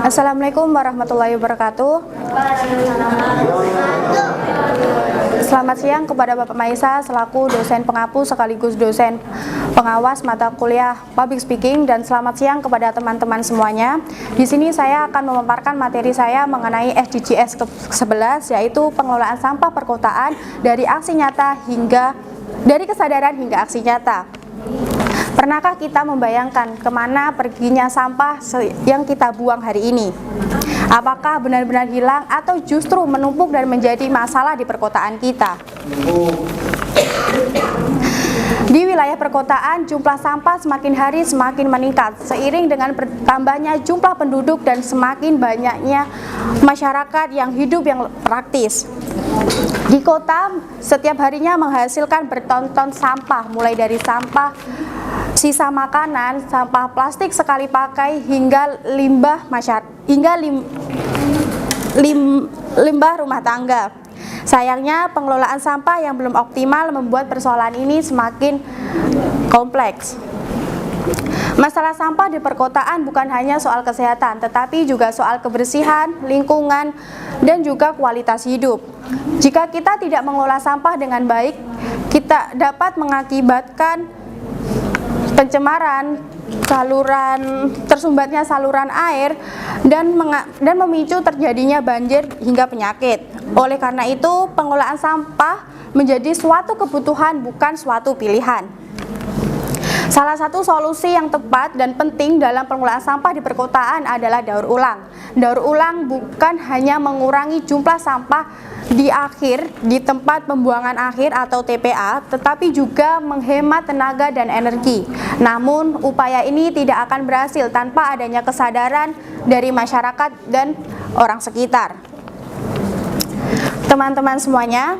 Assalamualaikum warahmatullahi wabarakatuh. Selamat siang kepada Bapak Maisa selaku dosen penghapus sekaligus dosen pengawas mata kuliah Public Speaking, dan selamat siang kepada teman-teman semuanya. Di sini saya akan memaparkan materi saya mengenai SDGs ke-11, yaitu pengelolaan sampah perkotaan dari kesadaran hingga aksi nyata. Pernahkah kita membayangkan kemana perginya sampah yang kita buang hari ini? Apakah benar-benar hilang atau justru menumpuk dan menjadi masalah di perkotaan kita? Di wilayah perkotaan, jumlah sampah semakin hari semakin meningkat seiring dengan bertambahnya jumlah penduduk dan semakin banyaknya masyarakat yang hidup yang praktis. Di kota, setiap harinya menghasilkan berton-ton sampah, mulai dari sampah sisa makanan, sampah plastik sekali pakai, hingga limbah limbah rumah tangga. Sayangnya, pengelolaan sampah yang belum optimal membuat persoalan ini semakin kompleks. Masalah sampah di perkotaan bukan hanya soal kesehatan, tetapi juga soal kebersihan, lingkungan, dan juga kualitas hidup. Jika kita tidak mengelola sampah dengan baik, kita dapat mengakibatkan pencemaran, tersumbatnya saluran air, dan memicu terjadinya banjir hingga penyakit. Oleh karena itu, pengelolaan sampah menjadi suatu kebutuhan, bukan suatu pilihan. Salah satu solusi yang tepat dan penting dalam pengelolaan sampah di perkotaan adalah daur ulang. Daur ulang bukan hanya mengurangi jumlah sampah di tempat pembuangan akhir atau TPA, tetapi juga menghemat tenaga dan energi. Namun, upaya ini tidak akan berhasil tanpa adanya kesadaran dari masyarakat dan orang sekitar. Teman-teman semuanya,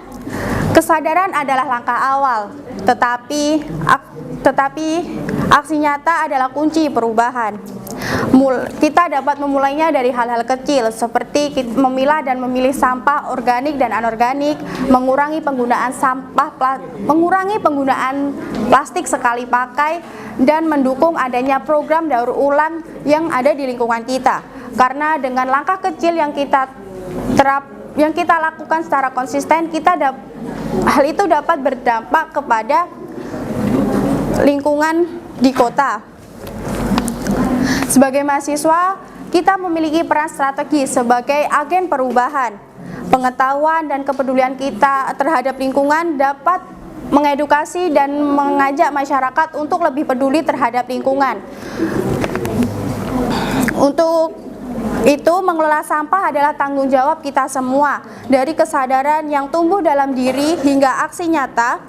kesadaran adalah langkah awal, tetapi aksi nyata adalah kunci perubahan. Kita dapat memulainya dari hal-hal kecil seperti memilah dan memilih sampah organik dan anorganik, mengurangi penggunaan plastik sekali pakai, dan mendukung adanya program daur ulang yang ada di lingkungan kita. Karena dengan langkah kecil yang kita lakukan secara konsisten, hal itu dapat berdampak kepada lingkungan di kota. Sebagai mahasiswa, kita memiliki peran strategis sebagai agen perubahan. Pengetahuan dan kepedulian kita terhadap lingkungan dapat mengedukasi dan mengajak masyarakat untuk lebih peduli terhadap lingkungan. Untuk itu, mengelola sampah adalah tanggung jawab kita semua. Dari kesadaran yang tumbuh dalam diri hingga aksi nyata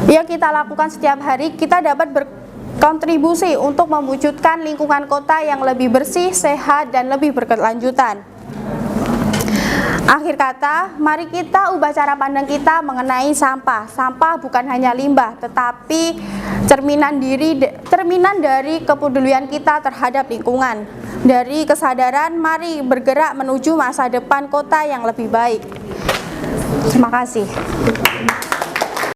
yang kita lakukan setiap hari, kita dapat berkontribusi untuk mewujudkan lingkungan kota yang lebih bersih, sehat, dan lebih berkelanjutan. Akhir kata, mari kita ubah cara pandang kita mengenai sampah. Sampah bukan hanya limbah, tetapi cerminan dari kepedulian kita terhadap lingkungan. Dari kesadaran, mari bergerak menuju masa depan kota yang lebih baik. Terima kasih.